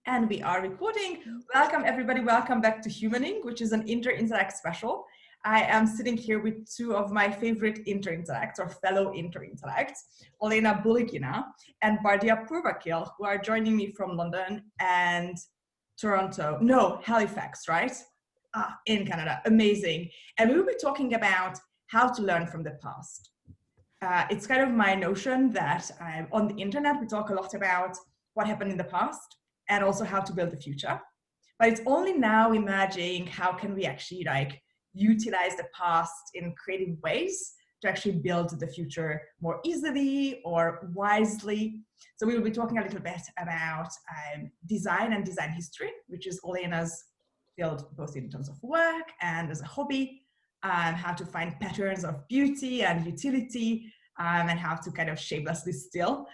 And we are recording. Welcome everybody, welcome back to Humaning, which is an Interintellect Special. I am sitting here with two of my favorite Interintellects or fellow Interintellects, Olena Bulygina and Bardia Pourvakil, who are joining me from London and Toronto, no, Halifax, right? In Canada, amazing. And we will be talking about how to learn from the past. It's kind of my notion that on the internet, we talk a lot about what happened in the past, and also how to build the future. But it's only now imagining how can we actually utilize the past in creative ways to actually build the future more easily or wisely. So we will be talking a little bit about design and design history, which is Olena's field, both in terms of work and as a hobby, how to find patterns of beauty and utility, and how to kind of shamelessly steal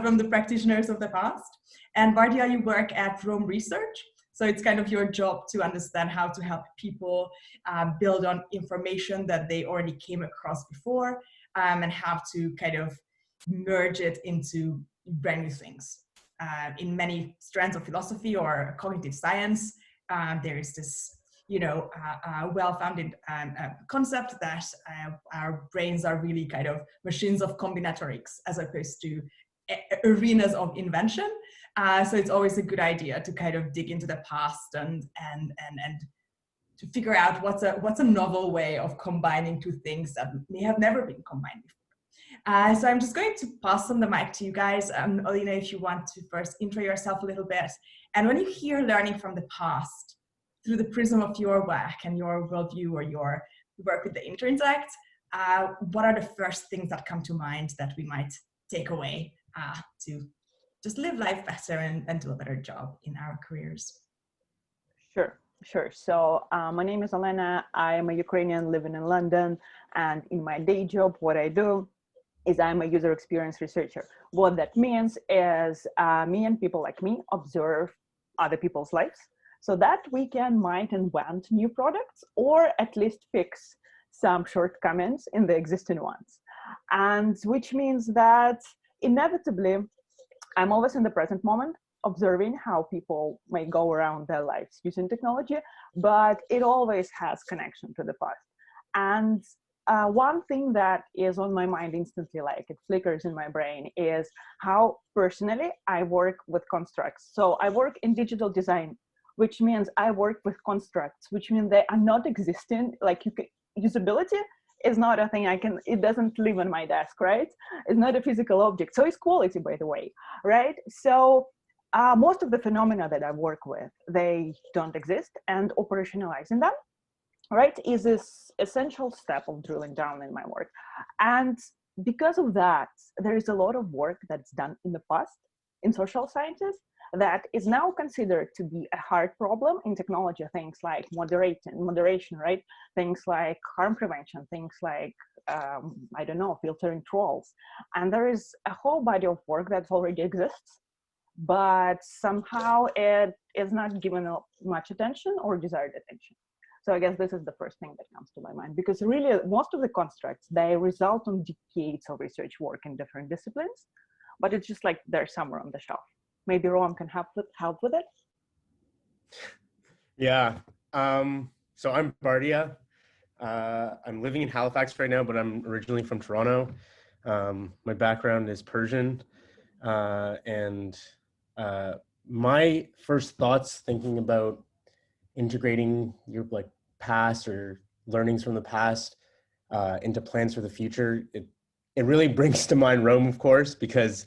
from the practitioners of the past. And Bardia, you work at Rome Research. So it's kind of your job to understand how to help people build on information that they already came across before, and how to kind of merge it into brand new things. In many strands of philosophy or cognitive science, there is this well-founded concept that our brains are really kind of machines of combinatorics as opposed to arenas of invention. So it's always a good idea to kind of dig into the past and to figure out what's a novel way of combining two things that may have never been combined before. So I'm just going to pass on the mic to you guys. Olena, if you want to first intro yourself a little bit. And when you hear learning from the past, through the prism of your work and your worldview or your work with the Interintellect, what are the first things that come to mind that we might take away to just live life better and do a better job in our careers? Sure. So my name is Olena. I am a Ukrainian living in London, and in my day job, what I do is I'm a user experience researcher. What that means is me and people like me observe other people's lives, so that we can might invent new products or at least fix some shortcomings in the existing ones. And which means that inevitably, I'm always in the present moment, observing how people may go around their lives using technology, but it always has connection to the past. And one thing that is on my mind instantly, like it flickers in my brain, is how personally I work with constructs. So I work in digital design, which means I work with constructs, which means they are not existing. Like usability is not a thing it doesn't live on my desk, right? It's not a physical object. So it's quality, by the way, right? So most of the phenomena that I work with, they don't exist, and operationalizing them, right, is this essential step of drilling down in my work. And because of that, there is a lot of work that's done in the past in social sciences that is now considered to be a hard problem in technology. Things like moderation, right? Things like harm prevention, things like, filtering trolls. And there is a whole body of work that already exists, but somehow it is not given much attention or desired attention. So I guess this is the first thing that comes to my mind, because really most of the constructs, they result on decades of research work in different disciplines, but it's just like they're somewhere on the shelf. Maybe Roam can help with it. Yeah. So I'm Bardia. I'm living in Halifax right now, but I'm originally from Toronto. My background is Persian, and my first thoughts thinking about integrating your past or learnings from the past into plans for the future, it really brings to mind Rome, of course, because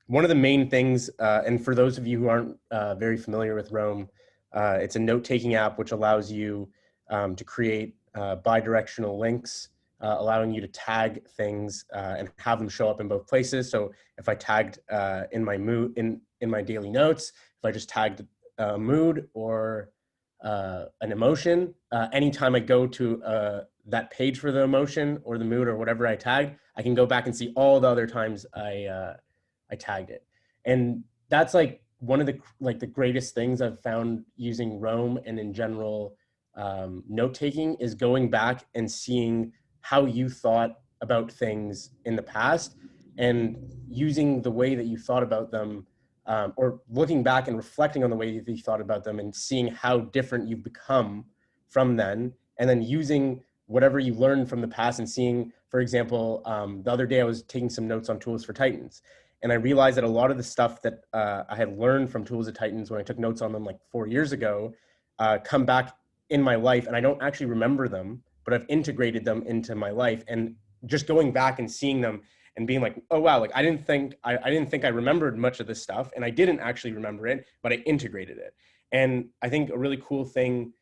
one of the main things, and for those of you who aren't very familiar with Rome, it's a note-taking app which allows you to create bi-directional links, allowing you to tag things and have them show up in both places. So if I tagged in my mood, in my daily notes, if I just tagged a mood or an emotion, anytime I go to that page for the emotion or the mood or whatever I tagged, I can go back and see all the other times I tagged it. And that's like one of the greatest things I've found using Rome and in general note-taking is going back and seeing how you thought about things in the past and using the way that you thought about them or looking back and reflecting on the way that you thought about them and seeing how different you've become from then, and then using whatever you learned from the past and seeing, for example, the other day I was taking some notes on Tools for Titans, and I realized that a lot of the stuff that I had learned from Tools of Titans when I took notes on them like 4 years ago come back in my life, and I don't actually remember them, but I've integrated them into my life. And just going back and seeing them and being like, oh wow, like I didn't think I remembered much of this stuff, and I didn't actually remember it, but I integrated it. And I think a really cool thing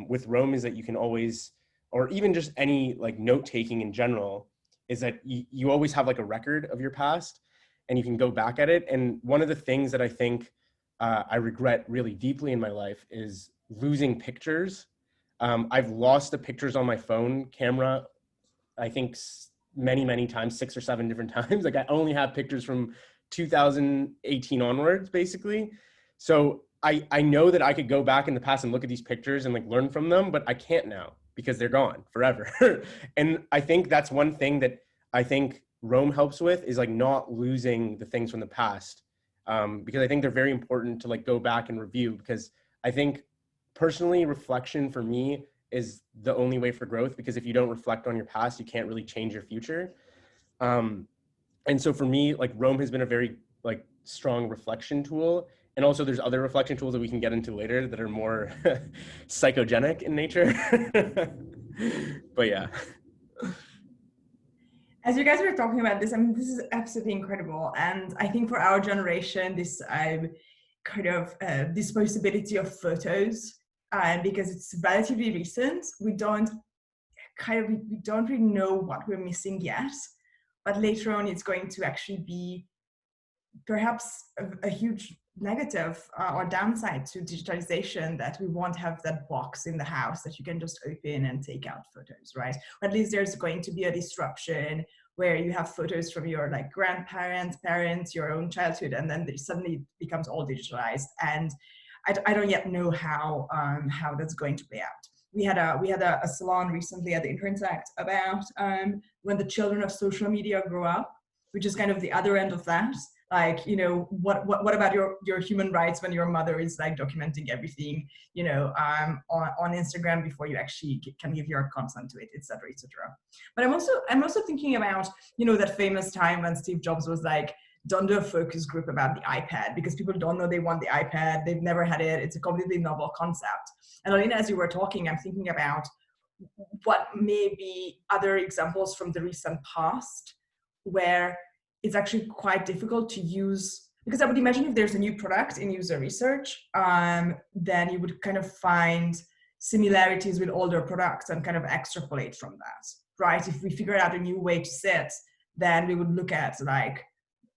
with Rome is that you can always, or even just any like note taking in general, is that you always have like a record of your past, and you can go back at it. And one of the things that I think I regret really deeply in my life is losing pictures. I've lost the pictures on my phone camera, I think many times, 6 or 7 different times. Like I only have pictures from 2018 onwards, basically. So I know that I could go back in the past and look at these pictures and like learn from them, but I can't now because they're gone forever. And I think that's one thing that I think Rome helps with, is like not losing the things from the past. Because I think they're very important to like go back and review, because I think personally reflection for me is the only way for growth, because if you don't reflect on your past, you can't really change your future. And so for me, like Rome has been a very like strong reflection tool. And also there's other reflection tools that we can get into later that are more psychogenic in nature. But yeah. As you guys were talking about this, I mean, this is absolutely incredible. And I think for our generation, this kind of disposability of photos, because it's relatively recent, we don't really know what we're missing yet. But later on, it's going to actually be perhaps a huge negative or downside to digitalization, that we won't have that box in the house that you can just open and take out photos, right? Or at least there's going to be a disruption where you have photos from your like grandparents, parents, your own childhood, and then it suddenly becomes all digitalized. And I don't yet know how that's going to play out. We had a salon recently at the Interintellect about when the children of social media grow up, which is kind of the other end of that. Like, you know, what about your human rights when your mother is like documenting everything, you know, on Instagram before you actually can give your consent to it, et cetera, et cetera. But I'm also thinking about, you know, that famous time when Steve Jobs was like, don't do a focus group about the iPad, because people don't know they want the iPad. They've never had it. It's a completely novel concept. And Olena, as you were talking, I'm thinking about what may be other examples from the recent past where it's actually quite difficult to use, because I would imagine if there's a new product in user research, then you would kind of find similarities with older products and kind of extrapolate from that, right? If we figure out a new way to sit, then we would look at like,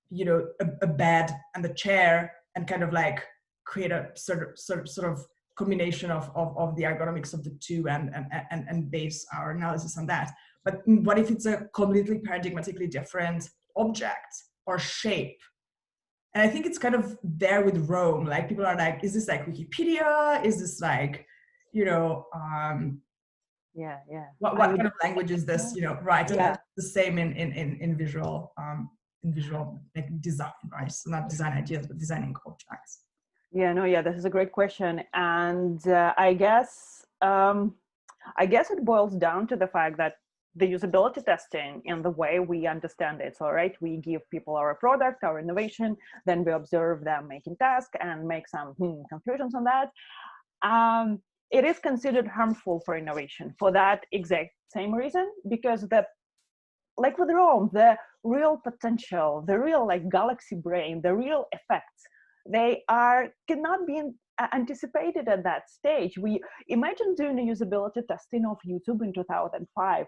you know, a bed and a chair and kind of like create a sort of combination of the ergonomics of the two and base our analysis on that. But what if it's a completely paradigmatically different object or shape? And I think it's kind of there with Rome. Like people are like, is this like Wikipedia? Is this like, you know, what kind of language is this? You know, right? And that's the same in visual like design, right? So not design ideas, but designing objects. This is a great question, and I guess it boils down to the fact that the usability testing and the way we understand it. So, right, we give people our product, our innovation, then we observe them making tasks and make some conclusions on that. It is considered harmful for innovation for that exact same reason, because like with Rome, the real potential, the real like galaxy brain, the real effects, they cannot be anticipated at that stage. We imagine doing a usability testing of YouTube in 2005,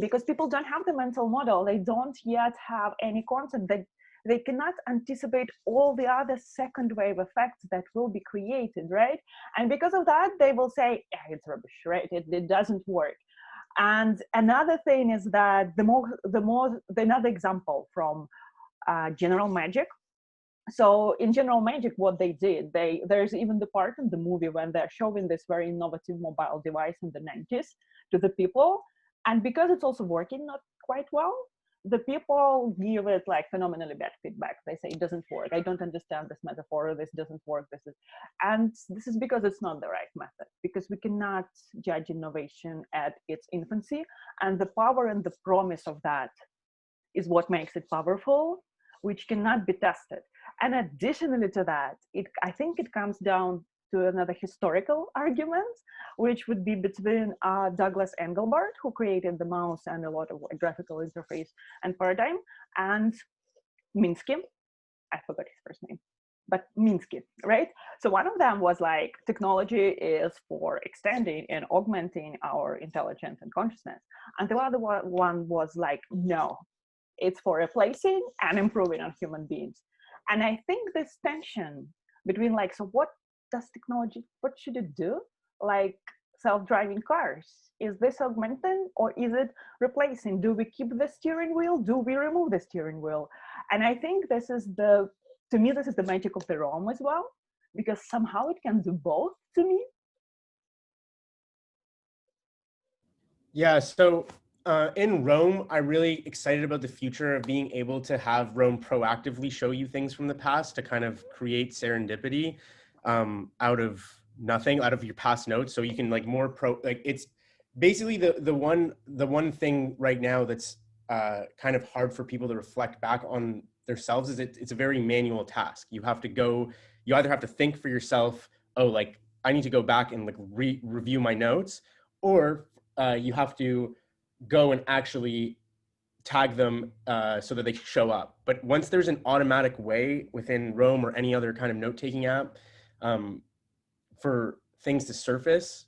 because people don't have the mental model. They don't yet have any concept that they cannot anticipate all the other second wave effects that will be created, right? And because of that, they will say, it's rubbish, right? It doesn't work. And another thing is that another example from General Magic. So in General Magic, what they did, there's even the part in the movie when they're showing this very innovative mobile device in the 90s to the people. And because it's also working not quite well, the people give it like phenomenally bad feedback. They say it doesn't work. I don't understand this metaphor. This doesn't work. And this is because it's not the right method, because we cannot judge innovation at its infancy. And the power and the promise of that is what makes it powerful, which cannot be tested. And additionally to that, I think it comes down to another historical argument, which would be between Douglas Engelbart, who created the mouse and a lot of graphical interface and paradigm, and Minsky. I forgot his first name, but Minsky, right? So one of them was like, technology is for extending and augmenting our intelligence and consciousness. And the other one was like, no, it's for replacing and improving on human beings. And I think this tension between like, so what does technology, what should it do? Like self-driving cars, is this augmenting or is it replacing? Do we keep the steering wheel? Do we remove the steering wheel? And I think this is to me, this is the magic of the ROM as well, because somehow it can do both to me. Yeah, so in Rome, I'm really excited about the future of being able to have Rome proactively show you things from the past to kind of create serendipity out of nothing, out of your past notes. So you can like it's basically the one thing right now that's kind of hard for people to reflect back on themselves is it's a very manual task. You either have to think for yourself, oh, like I need to go back and like review my notes, or you have to go and actually tag them so that they show up. But once there's an automatic way within Rome or any other kind of note-taking app for things to surface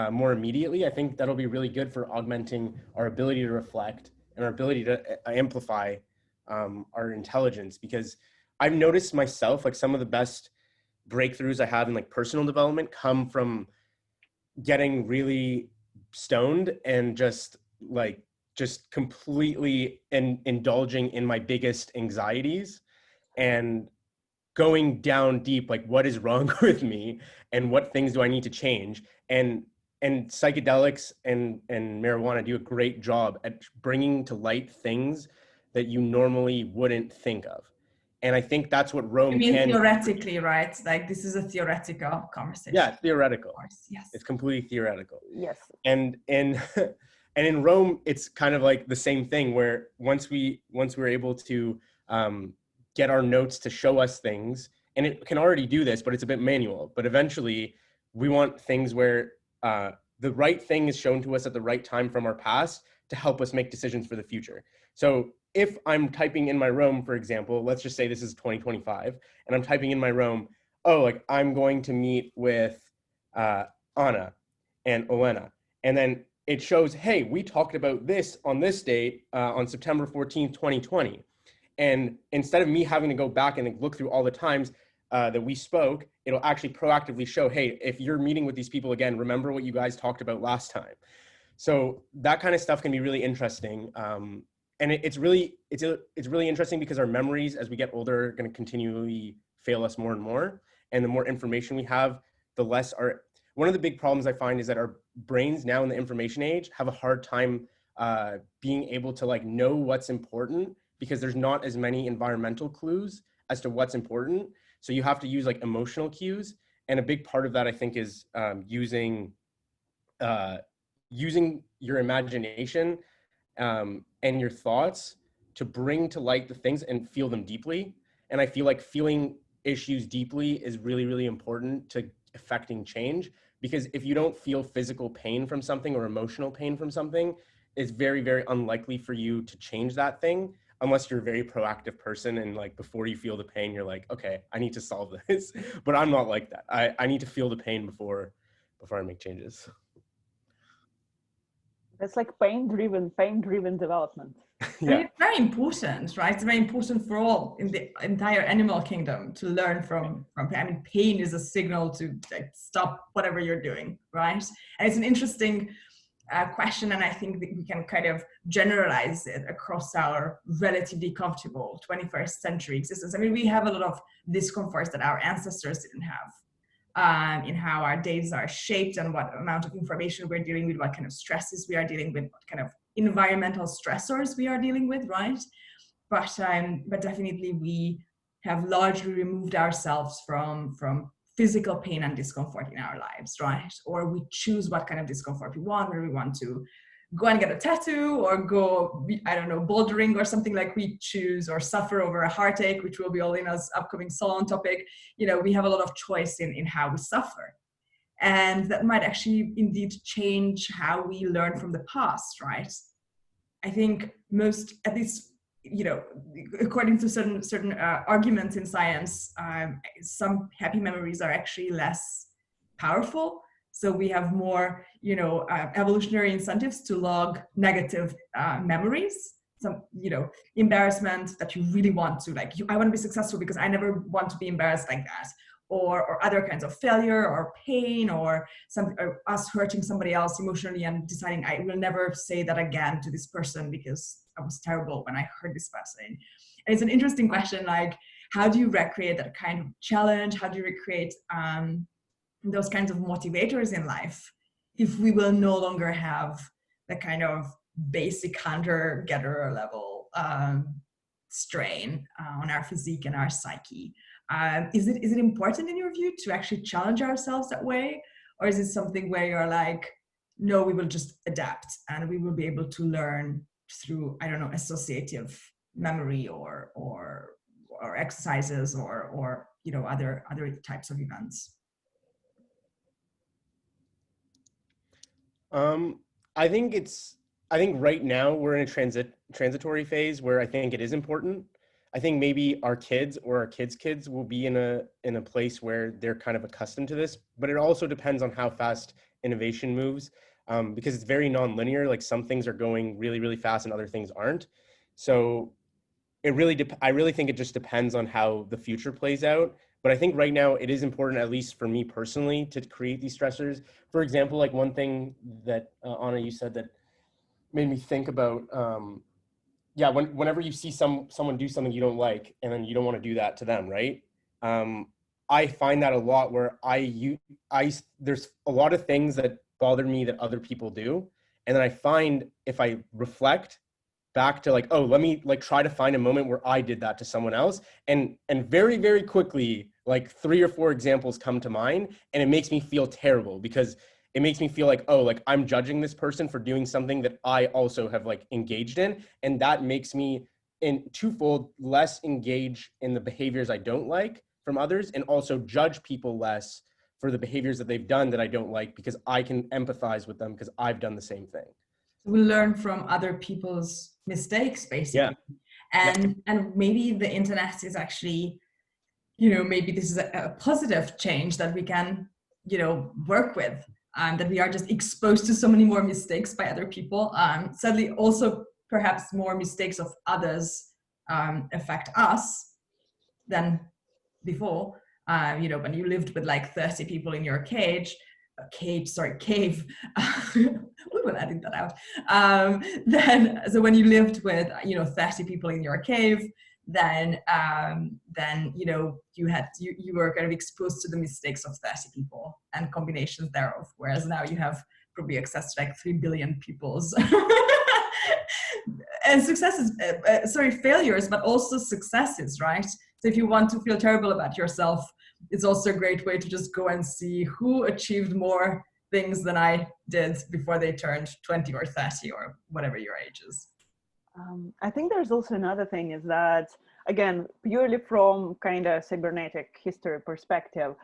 more immediately, I think that'll be really good for augmenting our ability to reflect and our ability to amplify our intelligence. Because I've noticed myself, like some of the best breakthroughs I have in like personal development come from getting really stoned and just completely indulging in my biggest anxieties and going down deep, like what is wrong with me and what things do I need to change. And psychedelics and marijuana do a great job at bringing to light things that you normally wouldn't think of. And I think that's what Rome can. Theoretically, right? Like this is a theoretical conversation. Yeah, it's theoretical. Yes. It's completely theoretical. Yes. And in Rome, it's kind of like the same thing where once we're able to get our notes to show us things, and it can already do this, but it's a bit manual. But eventually, we want things where the right thing is shown to us at the right time from our past to help us make decisions for the future. So if I'm typing in my Rome, for example, let's just say this is 2025, and I'm typing in my Rome, oh, like I'm going to meet with Anna and Olena, and then it shows, hey, we talked about this on this date on September 14th, 2020. And instead of me having to go back and look through all the times that we spoke, it'll actually proactively show, hey, if you're meeting with these people again, remember what you guys talked about last time. So that kind of stuff can be really interesting. And it's really interesting because our memories as we get older are going to continually fail us more and more. And the more information we have, the less one of the big problems I find is that our brains now in the information age have a hard time being able to like know what's important because there's not as many environmental clues as to what's important. So you have to use like emotional cues. And a big part of that, I think, is using your imagination and your thoughts to bring to light the things and feel them deeply. And I feel like feeling issues deeply is really, really important to affecting change, because if you don't feel physical pain from something or emotional pain from something, it's very, very unlikely for you to change that thing unless you're a very proactive person and like before you feel the pain, you're like, okay, I need to solve this. But I'm not like that. I need to feel the pain before I make changes. It's like pain-driven development. Yeah. It's very important, right? It's very important for all in the entire animal kingdom to learn from pain. I mean, pain is a signal to like stop whatever you're doing, right? And it's an interesting question, and I think that we can kind of generalize it across our relatively comfortable 21st century existence. I mean, we have a lot of discomforts that our ancestors didn't have in how our days are shaped and what amount of information we're dealing with, what kind of stresses we are dealing with, what kind of environmental stressors we are dealing with, right? But definitely we have largely removed ourselves from physical pain and discomfort in our lives, right? Or we choose what kind of discomfort we want, whether we want to go and get a tattoo or go, I don't know, bouldering or something like we choose, or suffer over a heartache, which will be Olena's upcoming salon topic. You know, we have a lot of choice in how we suffer. And that might actually indeed change how we learn from the past, right? I think most, at least, you know, according to certain arguments in science, some happy memories are actually less powerful. So we have more, you know, evolutionary incentives to log negative memories. Some, you know, embarrassment that you really want to, like, I want to be successful because I never want to be embarrassed like that. Or other kinds of failure or pain, or us hurting somebody else emotionally and deciding I will never say that again to this person because I was terrible when I heard this person. And it's an interesting question, like, how do you recreate that kind of challenge? How do you recreate those kinds of motivators in life if we will no longer have the kind of basic hunter-gatherer level strain on our physique and our psyche? Is it important in your view to actually challenge ourselves that way? Or is it something where you're like, no, we will just adapt and we will be able to learn through, I don't know, associative memory or exercises or you know, other types of events? I think right now we're in a transitory phase where I think it is important. I think maybe our kids or our kids' will be in a place where they're kind of accustomed to this, but it also depends on how fast innovation moves, because it's very non-linear. Like, some things are going really, really fast and other things aren't. So it really, I really think it just depends on how the future plays out. But I think right now it is important, at least for me personally, to create these stressors. For example, like one thing that Anna, you said that made me think about, yeah, whenever you see someone do something you don't like, and then you don't want to do that to them, right? I find that a lot where there's a lot of things that bother me that other people do, and then I find if I reflect back to, like, oh, let me like try to find a moment where I did that to someone else, and very, very quickly, like 3 or 4 examples come to mind, and it makes me feel terrible because it makes me feel like, oh, like I'm judging this person for doing something that I also have like engaged in. And that makes me in twofold less engage in the behaviors I don't like from others, and also judge people less for the behaviors that they've done that I don't like, because I can empathize with them because I've done the same thing. We learn from other people's mistakes, basically. Yeah. And maybe the internet is actually, you know, maybe this is a positive change that we can, you know, work with. That we are just exposed to so many more mistakes by other people. Sadly, also perhaps more mistakes of others affect us than before. You know, when you lived with like 30 people in your cave. We will edit that out. Then, so when you lived with, you know, 30 people in your cave, then you know, you were kind of exposed to the mistakes of 30 people and combinations thereof, whereas now you have probably access to like 3 billion people's and failures, but also successes, right? So if you want to feel terrible about yourself, it's also a great way to just go and see who achieved more things than I did before they turned 20 or 30 or whatever your age is. I think there's also another thing is that, again, purely from kind of cybernetic history perspective,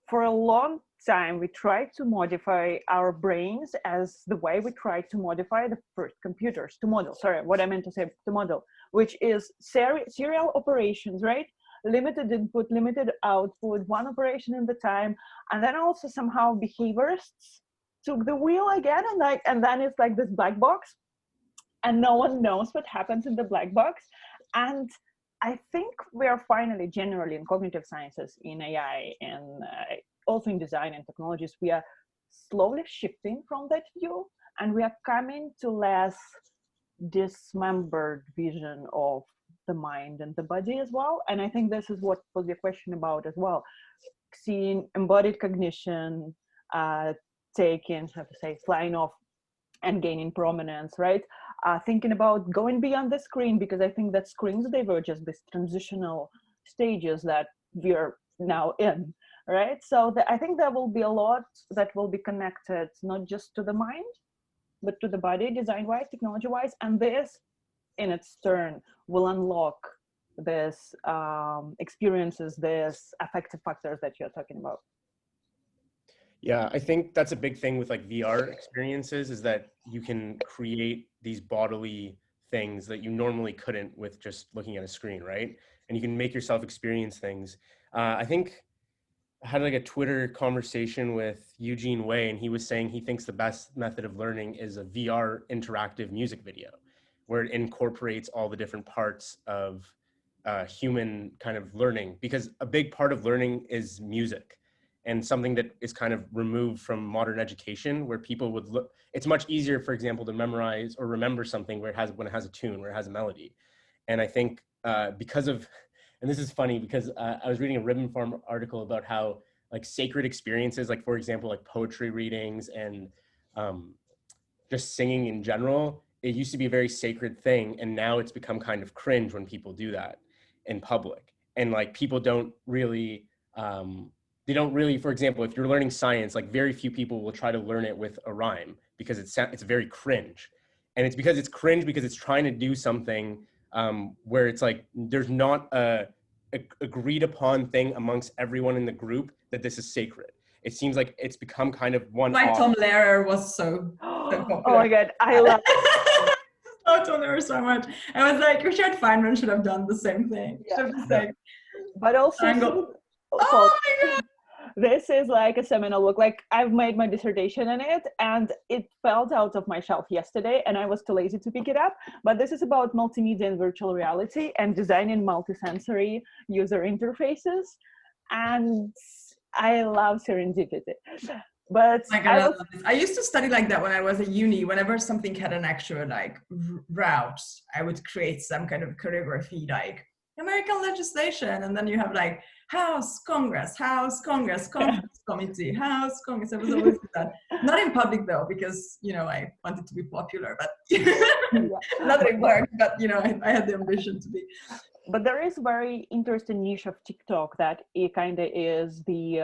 for a long time, we tried to modify our brains as the way we tried to modify the first computers to model. Sorry, what I meant to say to model, which is serial operations, right? Limited input, limited output, one operation at the time. And then also somehow behaviorists took the wheel again, and then it's like this black box, and no one knows what happens in the black box. And I think we are finally, generally in cognitive sciences, in AI, and also in design and technologies, we are slowly shifting from that view, and we are coming to less dismembered vision of the mind and the body as well. And I think this is what was your question about as well. Seeing embodied cognition, taking, how to say, flying off and gaining prominence, right? Thinking about going beyond the screen, because I think that screens diverge as these transitional stages that we're now in, right? So I think there will be a lot that will be connected, not just to the mind, but to the body, design-wise, technology-wise, and this, in its turn, will unlock this experiences, this affective factors that you're talking about. Yeah, I think that's a big thing with like VR experiences, is that you can create these bodily things that you normally couldn't with just looking at a screen, right? And you can make yourself experience things. I think I had like a Twitter conversation with Eugene Wei, and he was saying he thinks the best method of learning is a VR interactive music video, where it incorporates all the different parts of human kind of learning, because a big part of learning is music, and something that is kind of removed from modern education, where people would look, it's much easier, for example, to memorize or remember something where when it has a tune, where it has a melody. And I think because of, and this is funny because I was reading a Ribbon Farm article about how like sacred experiences, like for example, like poetry readings and just singing in general, it used to be a very sacred thing, and now it's become kind of cringe when people do that in public. And like people don't really, they don't really, for example, if you're learning science, like very few people will try to learn it with a rhyme because it's very cringe. And it's because it's cringe because it's trying to do something where it's like there's not a agreed upon thing amongst everyone in the group that this is sacred. It seems like it's become kind of one Why off. Tom Lehrer was so popular. Oh my God, I love Oh, Tom Lehrer so much. I was like, Richard Feynman should have done the same thing. Yeah. Should have just like, but also triangle. so Oh my God. this is like a seminal book. Like I've made my dissertation in it, and it fell out of my shelf yesterday, and I was too lazy to pick it up. But this is about multimedia and virtual reality and designing multisensory user interfaces. And I love Serendipity. But My God, I love this. I used to study like that when I was at uni. Whenever something had an actual like route, I would create some kind of choreography, like American legislation, and then you have like House, Congress, Conference Committee, House, Congress. I was always that. Not in public though, because you know I wanted to be popular, but not that it worked. But you know, I had the ambition to be. But there is very interesting niche of TikTok that it kind of is the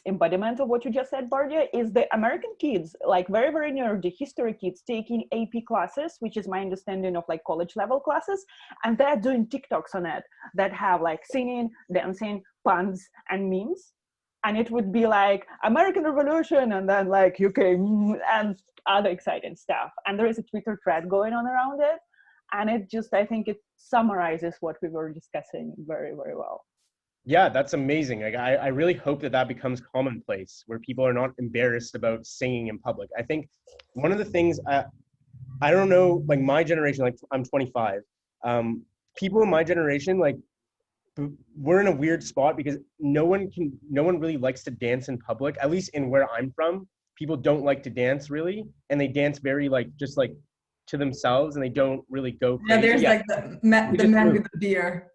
embodiment of what you just said, Bardia, is the American kids, like very, very nerdy history kids taking AP classes, which is my understanding of like college level classes. And they're doing TikToks on it that have like singing, dancing, puns, and memes. And it would be like American Revolution and then like UK and other exciting stuff. And there is a Twitter thread going on around it. And it just, I think it summarizes what we were discussing very, very well. Yeah, that's amazing. Like, I really hope that becomes commonplace, where people are not embarrassed about singing in public. I think one of the things, I don't know, like my generation, like I'm 25, people in my generation, like we're in a weird spot because no one really likes to dance in public, at least in where I'm from. People don't like to dance really, and they dance very like, just like to themselves, and they don't really go crazy. Yeah, there's like the man with the beer.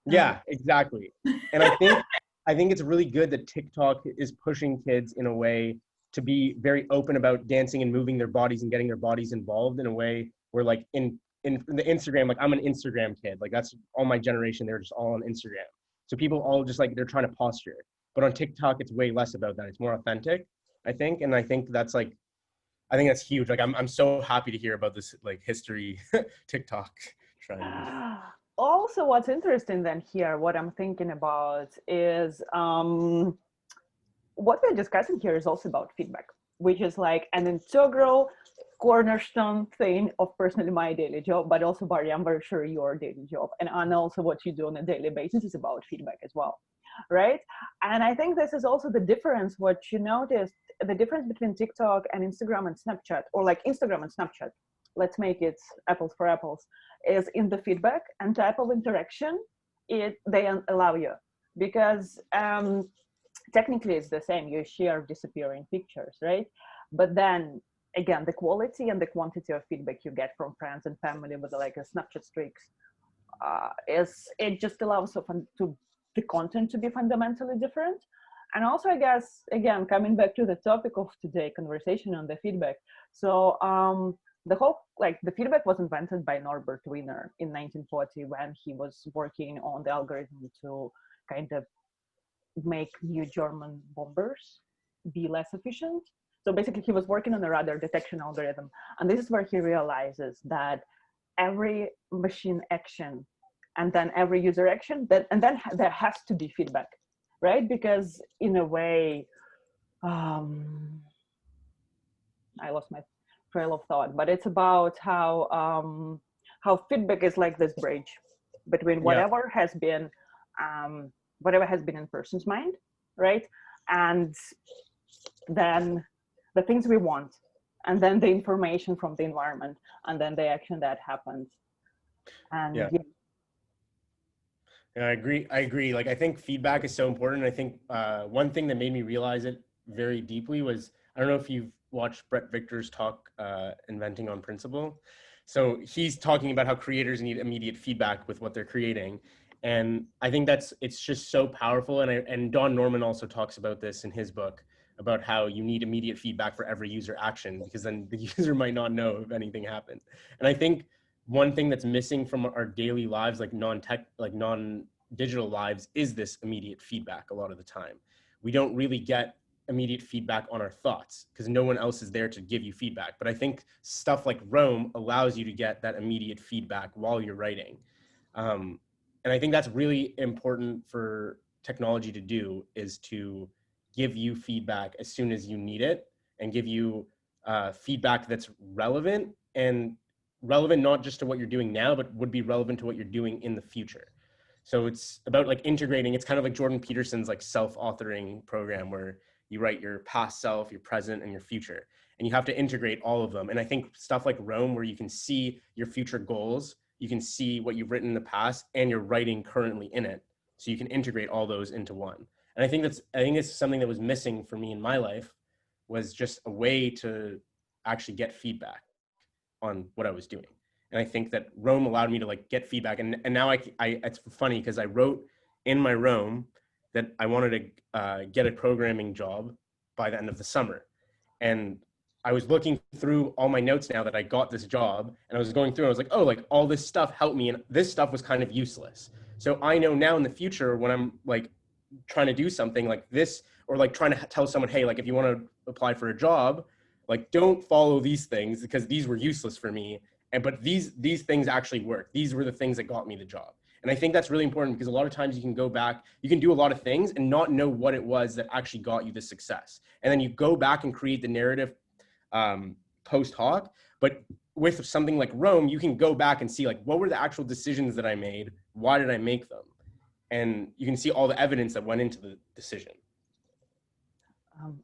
Yeah, exactly. And I think it's really good that TikTok is pushing kids in a way to be very open about dancing and moving their bodies and getting their bodies involved in a way where like in the Instagram, like I'm an Instagram kid, like that's all my generation, they're just all on Instagram. So people all just like, they're trying to posture. But on TikTok, it's way less about that. It's more authentic, I think. And I think that's like, I think that's huge. Like I'm so happy to hear about this like history TikTok trend. Also, what's interesting then here, what I'm thinking about is what we're discussing here is also about feedback, which is like an integral cornerstone thing of personally my daily job, but also Barry, I'm very sure your daily job, and Anna, also what you do on a daily basis is about feedback as well, right? And I think this is also the difference, what you noticed, the difference between TikTok and Instagram and Snapchat, or like Instagram and Snapchat, let's make it apples for apples, is in the feedback and type of interaction they allow you. Because technically it's the same, you share disappearing pictures, right? But then again, the quality and the quantity of feedback you get from friends and family with like a Snapchat streaks it just allows the content to be fundamentally different. And also, I guess, again, coming back to the topic of today, conversation on the feedback. So the whole, like, the feedback was invented by Norbert Wiener in 1940 when he was working on the algorithm to kind of make new German bombers be less efficient. So basically he was working on a radar detection algorithm. And this is where he realizes that every machine action and then every user action, and then there has to be feedback, right? Because in a way, I lost my trail of thought, but it's about how feedback is like this bridge between whatever has been in person's mind, right? And then the things we want, and then the information from the environment, and then the action that happens. And I agree. Like, I think feedback is so important. I think one thing that made me realize it very deeply was, I don't know if you've watched Brett Victor's talk, Inventing on Principle. So he's talking about how creators need immediate feedback with what they're creating. And I think it's just so powerful. And Don Norman also talks about this in his book, about how you need immediate feedback for every user action, because then the user might not know if anything happened. And I think one thing that's missing from our daily lives, like non-digital lives, is this immediate feedback a lot of the time. We don't really get immediate feedback on our thoughts because no one else is there to give you feedback. But I think stuff like Roam allows you to get that immediate feedback while you're writing. And I think that's really important for technology to do, is to give you feedback as soon as you need it, and give you feedback that's relevant, and relevant not just to what you're doing now, but would be relevant to what you're doing in the future. So it's about like integrating. It's kind of like Jordan Peterson's like self-authoring program, where you write your past self, your present, and your future, and you have to integrate all of them. And I think stuff like Roam, where you can see your future goals, you can see what you've written in the past, and you're writing currently in it, so you can integrate all those into one. And I think it's something that was missing for me in my life, was just a way to actually get feedback on what I was doing. And I think that Roam allowed me to like get feedback. And now I it's funny because I wrote in my Roam that I wanted to get a programming job by the end of the summer. And I was looking through all my notes now that I got this job, and I was going through, and I was like, oh, like all this stuff helped me, and this stuff was kind of useless. So I know now in the future, when I'm like trying to do something like this, or like trying to tell someone, hey, like if you want to apply for a job, like don't follow these things because these were useless for me. But these things actually work. These were the things that got me the job. And I think that's really important, because a lot of times you can go back, you can do a lot of things and not know what it was that actually got you the success. And then you go back and create the narrative post hoc. But with something like Roam, you can go back and see like, what were the actual decisions that I made? Why did I make them? And you can see all the evidence that went into the decision.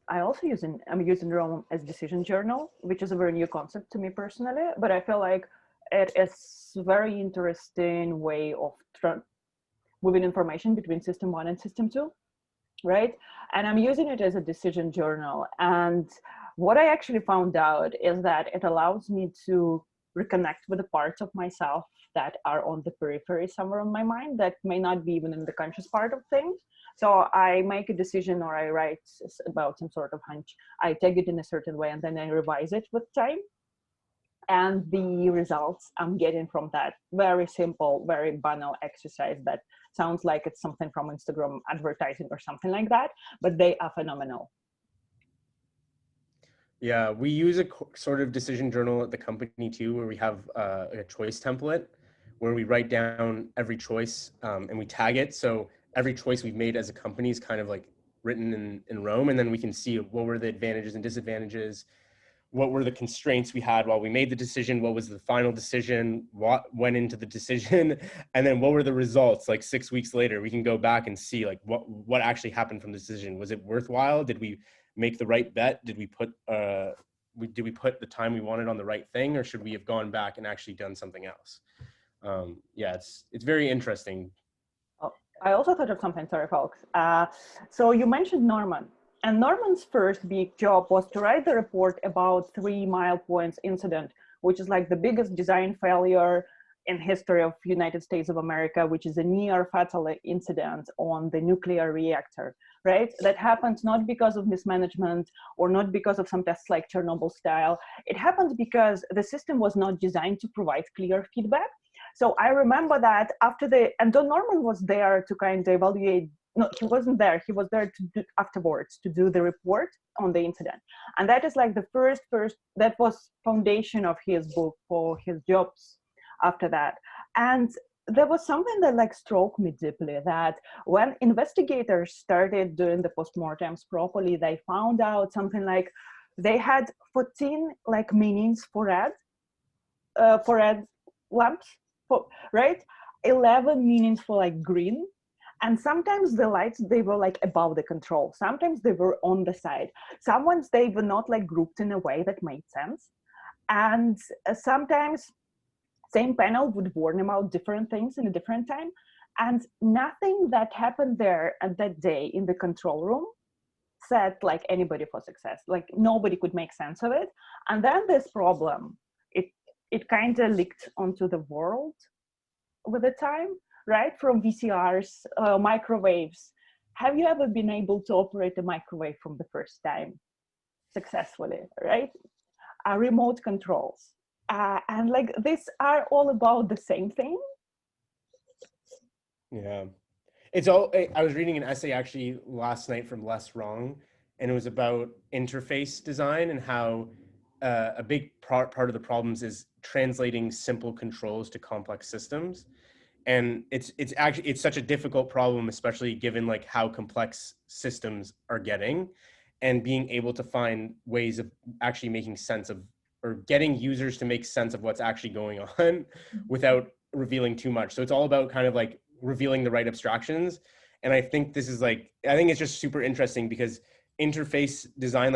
I'm using Roam as decision journal, which is a very new concept to me personally, but I feel like it is a very interesting way of moving information between system 1 and system 2, right? And I'm using it as a decision journal. And what I actually found out is that it allows me to reconnect with the parts of myself that are on the periphery somewhere on my mind that may not be even in the conscious part of things. So I make a decision, or I write about some sort of hunch, I take it in a certain way, and then I revise it with time. And the results I'm getting from that very simple, very banal exercise that sounds like it's something from Instagram advertising or something like that, but they are phenomenal. Yeah, we use a sort of decision journal at the company too, where we have a choice template where we write down every choice and we tag it. So every choice we've made as a company is kind of like written in Roam, and then we can see what were the advantages and disadvantages, what were the constraints we had while we made the decision, what was the final decision, what went into the decision, and then what were the results. Like 6 weeks later, we can go back and see like what actually happened from the decision. Was it worthwhile? Did we make the right bet? Did we put the time we wanted on the right thing, or should we have gone back and actually done something else? Yeah, it's very interesting. I also thought of something, sorry folks. So you mentioned Norman, and Norman's first big job was to write the report about 3 Mile Points incident, which is like the biggest design failure in history of United States of America, which is a near fatal incident on the nuclear reactor, right? That happens not because of mismanagement or not because of some tests like Chernobyl style. It happens because the system was not designed to provide clear feedback. So I remember that and Don Norman was there to kind of evaluate. No, he wasn't there. He was there afterwards to do the report on the incident. And that is like the first, that was foundation of his book for his jobs after that. And there was something that like struck me deeply, that when investigators started doing the postmortems properly, they found out something like they had 14 like meanings for red lamps, right? 11 meanings for like green. And sometimes the lights, they were like above the control. Sometimes they were on the side. Sometimes they were not like grouped in a way that made sense. And sometimes same panel would warn about different things in a different time. And nothing that happened there at that day in the control room set like anybody for success. Like nobody could make sense of it. And then this problem, it kind of leaked onto the world with the time, right? From VCRs, microwaves. Have you ever been able to operate a microwave from the first time successfully, right? Remote controls. And like these are all about the same thing. Yeah. I was reading an essay actually last night from Less Wrong, and it was about interface design and how a big part of the problems is translating simple controls to complex systems. And it's such a difficult problem, especially given like how complex systems are getting, and being able to find ways of actually making sense of, or getting users to make sense of what's actually going on without revealing too much. So it's all about kind of like revealing the right abstractions. And I think it's just super interesting because interface design,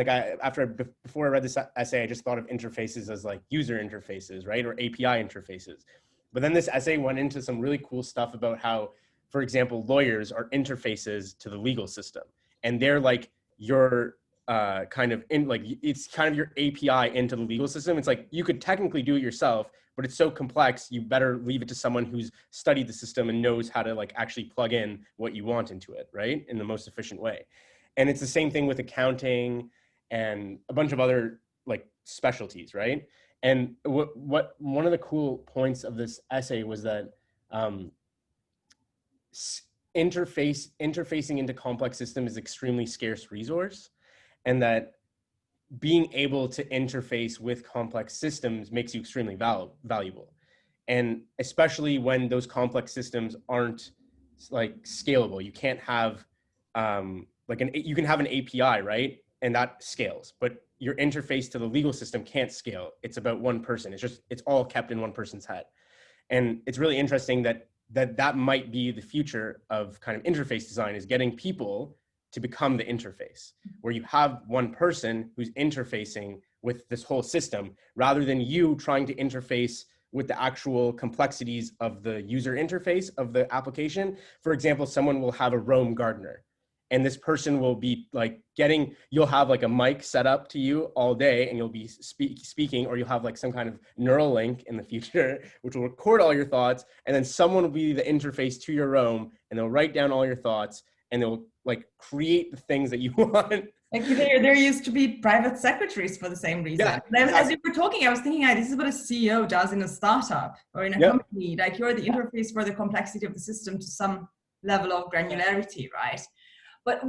before I read this essay, I just thought of interfaces as like user interfaces, right? Or API interfaces. But then this essay went into some really cool stuff about how, for example, lawyers are interfaces to the legal system. And they're like your it's kind of your API into the legal system. It's like you could technically do it yourself, but it's so complex, you better leave it to someone who's studied the system and knows how to like actually plug in what you want into it, right? In the most efficient way. And it's the same thing with accounting and a bunch of other like specialties, right? And what one of the cool points of this essay was that interfacing into complex systems is extremely scarce resource, and that being able to interface with complex systems makes you extremely valuable. And especially when those complex systems aren't like scalable, you can't have you can have an API, right? And that scales, but your interface to the legal system can't scale. It's about one person. It's all kept in one person's head. And it's really interesting that might be the future of kind of interface design, is getting people to become the interface, where you have one person who's interfacing with this whole system, rather than you trying to interface with the actual complexities of the user interface of the application. For example, someone will have a roam gardener, and this person will be like you'll have like a mic set up to you all day, and you'll be speaking, or you'll have like some kind of neural link in the future, which will record all your thoughts. And then someone will be the interface to your roam, and they'll write down all your thoughts, and they'll like create the things that you want. Like there used to be private secretaries for the same reason. Yeah, Exactly. As you were talking, I was thinking, this is what a CEO does in a startup or in a company. Like you're the interface for the complexity of the system to some level of granularity, right? But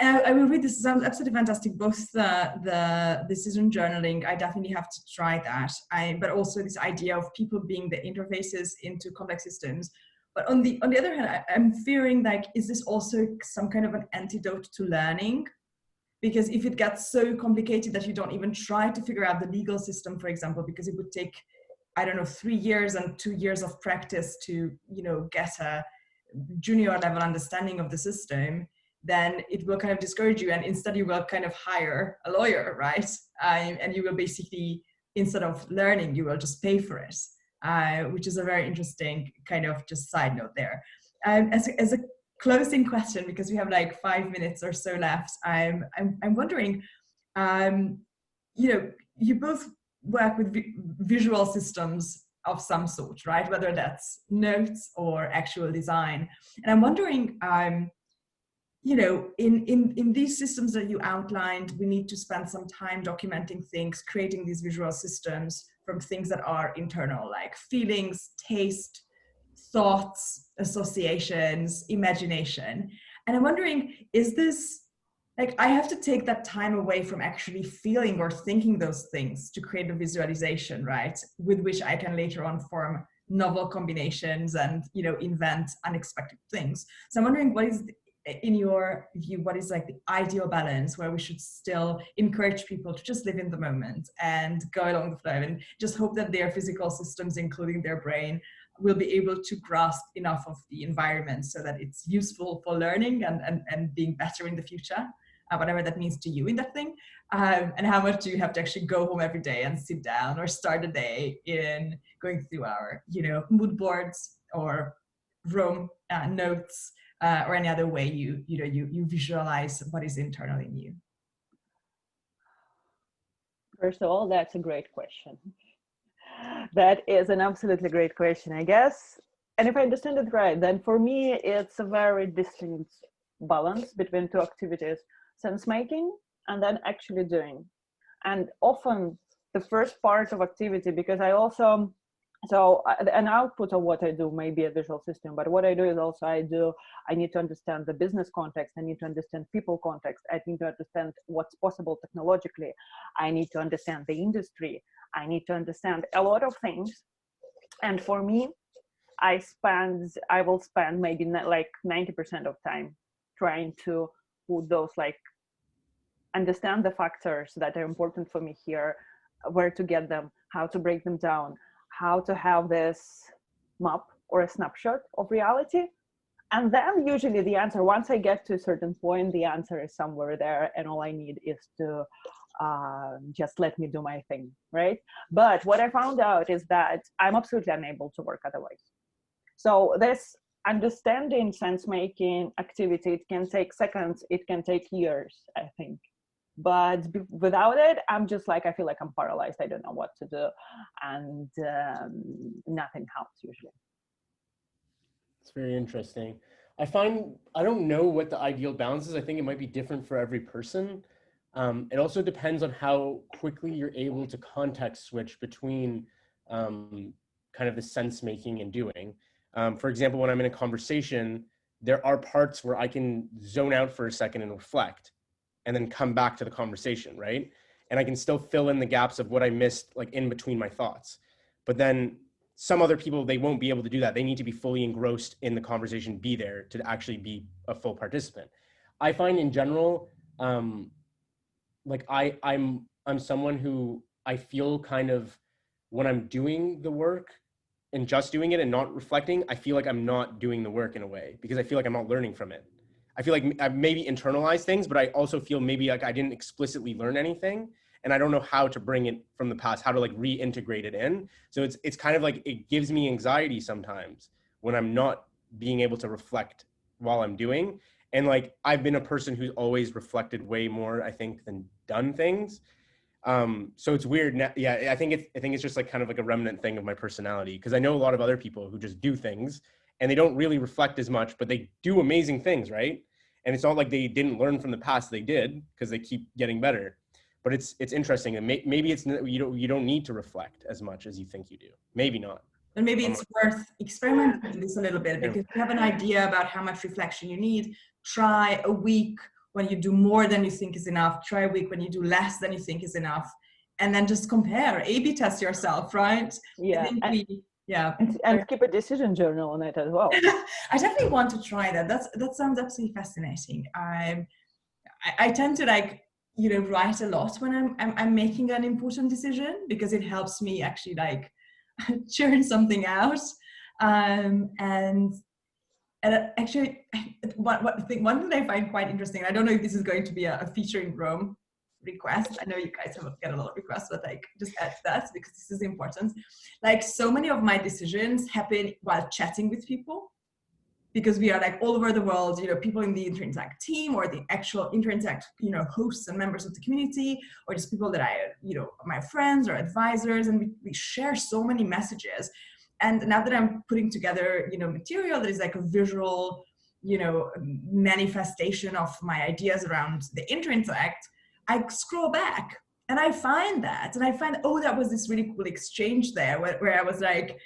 I will read this. Sounds absolutely fantastic. Both the decision journaling, I definitely have to try that. But also this idea of people being the interfaces into complex systems. But on the other hand, I'm fearing like, is this also some kind of an antidote to learning? Because if it gets so complicated that you don't even try to figure out the legal system, for example, because it would take, 3 years and 2 years of practice to, get a junior level understanding of the system, then it will kind of discourage you. And instead you will kind of hire a lawyer, right? And you will basically, instead of learning, you will just pay for it, which is a very interesting kind of just side note there. As a closing question, because we have like 5 minutes or so left, I'm wondering, you both work with visual systems of some sort, right? Whether that's notes or actual design. And I'm wondering, in these systems that you outlined, we need to spend some time documenting things, creating these visual systems from things that are internal, like feelings, taste, thoughts, associations, imagination. And I'm wondering, is this, like, I have to take that time away from actually feeling or thinking those things to create a visualization, right? With which I can later on form novel combinations and, invent unexpected things. So I'm wondering, what is, in your view, what is like the ideal balance where we should still encourage people to just live in the moment and go along the flow and just hope that their physical systems, including their brain, will be able to grasp enough of the environment so that it's useful for learning and being better in the future, whatever that means to you in that thing. And how much do you have to actually go home every day and sit down or start a day in going through our, mood boards or room notes, or any other way you visualize what is internal in you? First of all, that's a great question. That is an absolutely great question, I guess. And if I understand it right, then for me, it's a very distinct balance between two activities, sense making and then actually doing. And often the first part of activity, because I also, so an output of what I do may be a visual system, but what I do is also I need to understand the business context. I need to understand people context. I need to understand what's possible technologically. I need to understand the industry. I need to understand a lot of things. And for me, I will spend maybe like 90% of time trying to put those, like, understand the factors that are important for me here, where to get them, how to break them down, how to have this map or a snapshot of reality. And then usually the answer, once I get to a certain point, the answer is somewhere there, and all I need is to just let me do my thing, right? But what I found out is that I'm absolutely unable to work otherwise. So this understanding sense-making activity, it can take seconds, it can take years, I think. But without it, I'm just like, I feel like I'm paralyzed. I don't know what to do. And nothing helps usually. It's very interesting. I don't know what the ideal balance is. I think it might be different for every person. It also depends on how quickly you're able to context switch between kind of the sense making and doing. For example, when I'm in a conversation, there are parts where I can zone out for a second and reflect, and then come back to the conversation, right? And I can still fill in the gaps of what I missed, like in between my thoughts. But then some other people, they won't be able to do that. They need to be fully engrossed in the conversation, be there to actually be a full participant. I find in general, like I'm someone who I feel kind of, when I'm doing the work and just doing it and not reflecting, I feel like I'm not doing the work in a way, because I feel like I'm not learning from it. I feel like I've maybe internalized things, but I also feel maybe like I didn't explicitly learn anything, and I don't know how to bring it from the past, how to like reintegrate it in. So it's kind of like, it gives me anxiety sometimes when I'm not being able to reflect while I'm doing. And like, I've been a person who's always reflected way more, I think, than done things. So it's weird. Yeah, I think it's just like kind of like a remnant thing of my personality, because I know a lot of other people who just do things and they don't really reflect as much, but they do amazing things, right? And it's not like they didn't learn from the past. They did, because they keep getting better. But it's interesting, and maybe it's, you don't need to reflect as much as you think you do. Maybe not. And maybe it's worth experimenting this a little bit, because you have an idea about how much reflection you need. Try a week when you do more than you think is enough. Try a week when you do less than you think is enough. And then just compare, A/B test yourself, right? Yeah. Yeah. And keep a decision journal on it as well. I definitely want to try that. That sounds absolutely fascinating. I tend to like, write a lot when I'm making an important decision, because it helps me actually like churn something out. And actually, one thing I find quite interesting, I don't know if this is going to be a feature in Rome request. I know you guys have get a lot of requests, but like, just add that, because this is important. Like, so many of my decisions happen while chatting with people, because we are like all over the world, people in the Interintellect team, or the actual Interintellect, hosts and members of the community, or just people that my friends or advisors, and we share so many messages. And now that I'm putting together, material that is like a visual, manifestation of my ideas around the interintellect, I scroll back and I find that, and I find, oh, that was this really cool exchange there where I was like,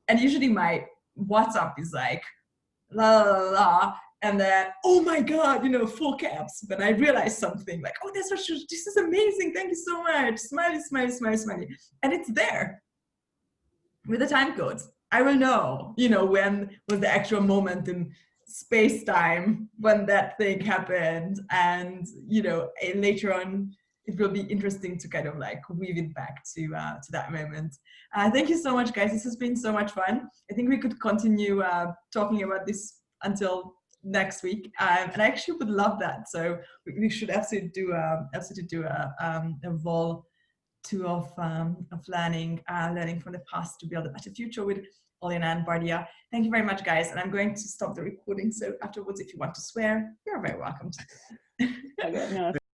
and usually my WhatsApp is like, la la la la, and then, oh my God, full caps. But I realized something like, oh, this is amazing. Thank you so much. Smiley, smiley, smiley, smiley. And it's there with the time codes. I will know, when was the actual moment in space time when that thing happened. And, later on, it will be interesting to kind of like weave it back to that moment. Thank you so much, guys. This has been so much fun. I think we could continue talking about this until next week, and I actually would love that. So we should absolutely do a vol 2 of learning from the past to build a better future with Olena and Bardia. Thank you very much, guys. And I'm going to stop the recording. So afterwards, if you want to swear, you're very welcome to. Okay, no.